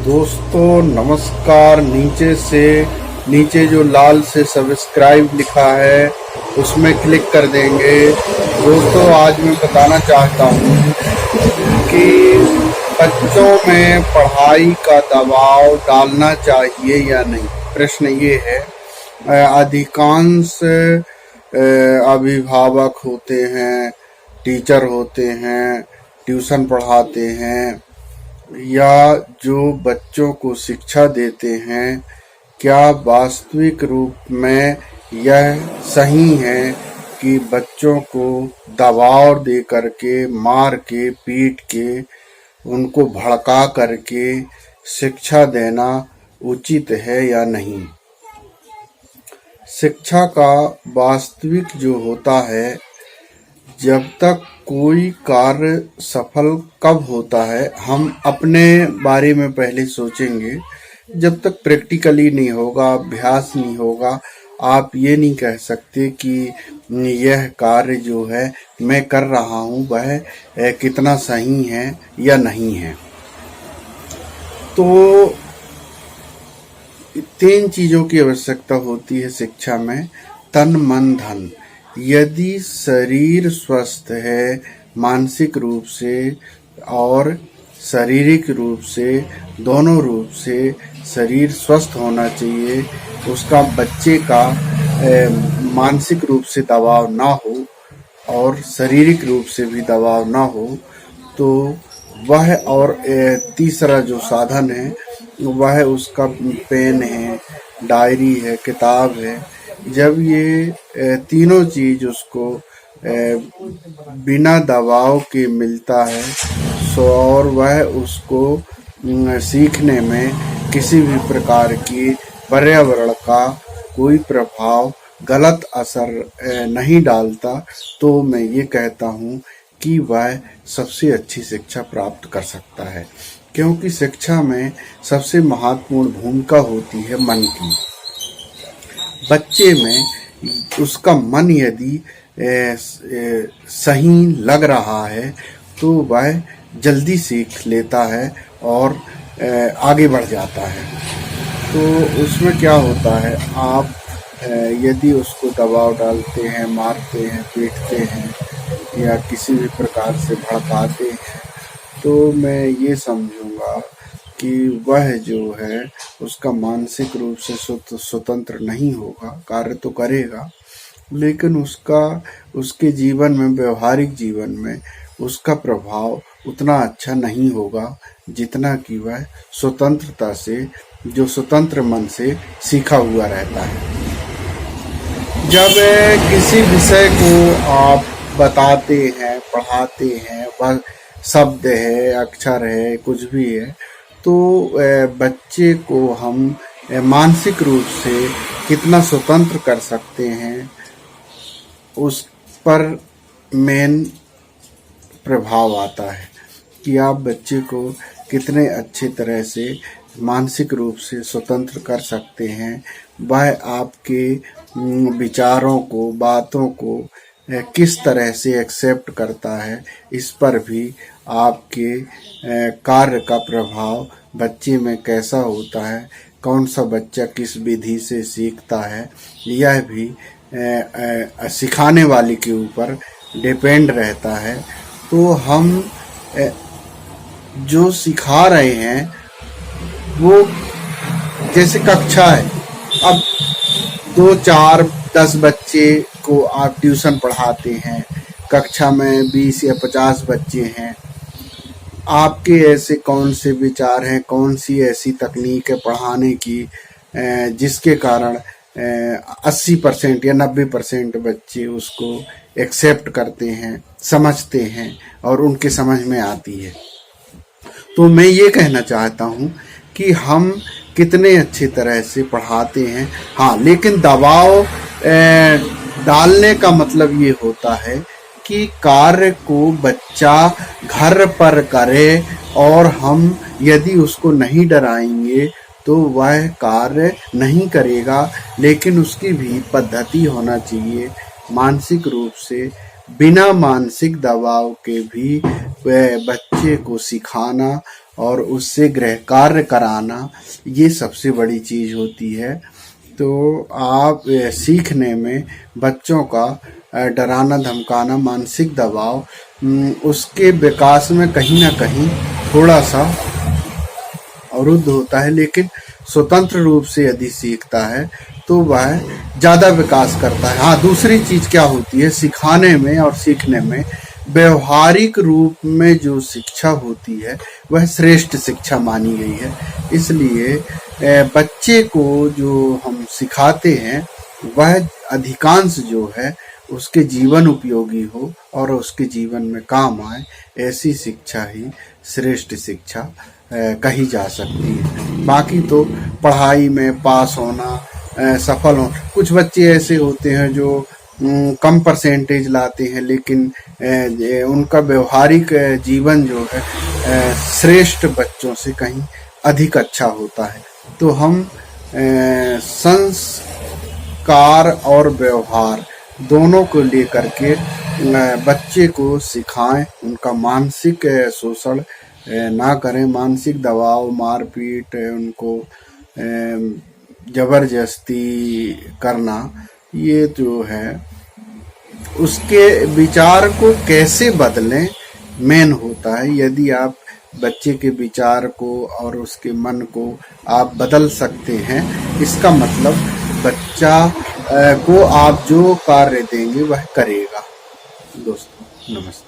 दोस्तों नमस्कार। नीचे जो लाल से सब्सक्राइब लिखा है उसमें क्लिक कर देंगे। दोस्तों आज मैं बताना चाहता हूँ कि बच्चों में पढ़ाई का दबाव डालना चाहिए या नहीं। प्रश्न ये है। अधिकांश अभिभावक होते हैं, टीचर होते हैं, ट्यूशन पढ़ाते हैं या जो बच्चों को शिक्षा देते हैं, क्या वास्तविक रूप में यह सही है कि बच्चों को दबाव दे करके, मार के, पीट के, उनको भड़का करके शिक्षा देना उचित है या नहीं। शिक्षा का वास्तविक जो होता है, जब तक कोई कार्य सफल कब होता है, हम अपने बारे में पहले सोचेंगे। जब तक प्रैक्टिकली नहीं होगा, अभ्यास नहीं होगा, आप ये नहीं कह सकते कि यह कार्य जो है मैं कर रहा हूँ वह कितना सही है या नहीं है। तो 3 चीजों की आवश्यकता होती है शिक्षा में। तन, मन, धन। यदि शरीर स्वस्थ है, मानसिक रूप से और शारीरिक रूप से, दोनों रूप से शरीर स्वस्थ होना चाहिए, उसका बच्चे का मानसिक रूप से दबाव ना हो और शारीरिक रूप से भी दबाव ना हो, तो वह और तीसरा जो साधन है वह उसका पेन है, डायरी है, किताब है। जब ये तीनों चीज उसको बिना दबाव के मिलता है और वह उसको सीखने में किसी भी प्रकार की पर्यावरण का कोई प्रभाव, गलत असर नहीं डालता, तो मैं ये कहता हूँ कि वह सबसे अच्छी शिक्षा प्राप्त कर सकता है। क्योंकि शिक्षा में सबसे महत्वपूर्ण भूमिका होती है मन की। बच्चे में उसका मन यदि सही लग रहा है तो वह जल्दी सीख लेता है और आगे बढ़ जाता है। तो उसमें क्या होता है, आप यदि उसको दबाव डालते हैं, मारते हैं, पीटते हैं या किसी भी प्रकार से भड़काते हैं, तो मैं ये समझूंगा कि वह जो है उसका मानसिक रूप से स्वतंत्र नहीं होगा। कार्य तो करेगा लेकिन उसके जीवन में, व्यवहारिक जीवन में उसका प्रभाव उतना अच्छा नहीं होगा जितना कि वह स्वतंत्रता से, जो स्वतंत्र मन से सीखा हुआ रहता है। जब किसी विषय को आप बताते हैं, पढ़ाते हैं, वह शब्द है, अक्षर है, कुछ भी है, तो बच्चे को हम मानसिक रूप से कितना स्वतंत्र कर सकते हैं, उस पर मेन प्रभाव आता है कि आप बच्चे को कितने अच्छे तरह से मानसिक रूप से स्वतंत्र कर सकते हैं। वह आपके विचारों को, बातों को किस तरह से एक्सेप्ट करता है, इस पर भी आपके कार्य का प्रभाव बच्चे में कैसा होता है, कौन सा बच्चा किस विधि से सीखता है, यह भी सिखाने वाले के ऊपर डिपेंड रहता है। तो हम जो सिखा रहे हैं वो जैसे कक्षा है, अब 2, 4, 10 बच्चे को आप ट्यूशन पढ़ाते हैं, कक्षा में 20 या 50 बच्चे हैं। आपके ऐसे कौन से विचार हैं, कौन सी ऐसी तकनीक है पढ़ाने की जिसके कारण 80% या 90% बच्चे उसको एक्सेप्ट करते हैं, समझते हैं और उनके समझ में आती है। तो मैं ये कहना चाहता हूँ कि हम कितने अच्छी तरह से पढ़ाते हैं। हाँ, लेकिन दबाव डालने का मतलब ये होता है कि कार्य को बच्चा घर पर करे और हम यदि उसको नहीं डराएंगे तो वह कार्य नहीं करेगा। लेकिन उसकी भी पद्धति होना चाहिए, मानसिक रूप से, बिना मानसिक दबाव के भी बच्चे को सिखाना और उससे गृह कार्य कराना, ये सबसे बड़ी चीज होती है। तो आप सीखने में बच्चों का डराना धमकाना, मानसिक दबाव, उसके विकास में कहीं ना कहीं थोड़ा सा अवरुद्ध होता है। लेकिन स्वतंत्र रूप से यदि सीखता है तो वह ज्यादा विकास करता है। हाँ, दूसरी चीज क्या होती है, सिखाने में और सीखने में व्यवहारिक रूप में जो शिक्षा होती है वह श्रेष्ठ शिक्षा मानी गई है। इसलिए बच्चे को जो हम सिखाते हैं वह अधिकांश जो है उसके जीवन उपयोगी हो और उसके जीवन में काम आए, ऐसी शिक्षा ही श्रेष्ठ शिक्षा कही जा सकती है। बाकी तो पढ़ाई में पास होना, सफल हो, कुछ बच्चे ऐसे होते हैं जो कम परसेंटेज लाते हैं, लेकिन उनका व्यवहारिक जीवन जो है श्रेष्ठ बच्चों से कहीं अधिक अच्छा होता है। तो हम संस्कार और व्यवहार दोनों को लेकर के बच्चे को सिखाएं, उनका मानसिक शोषण ना करें, मानसिक दबाव, मारपीट, उनको जबरदस्ती करना, ये जो है उसके विचार को कैसे बदलें मेन होता है। यदि आप बच्चे के विचार को और उसके मन को आप बदल सकते हैं, इसका मतलब बच्चा को आप जो कार्य देंगे वह करेगा। दोस्तों नमस्ते।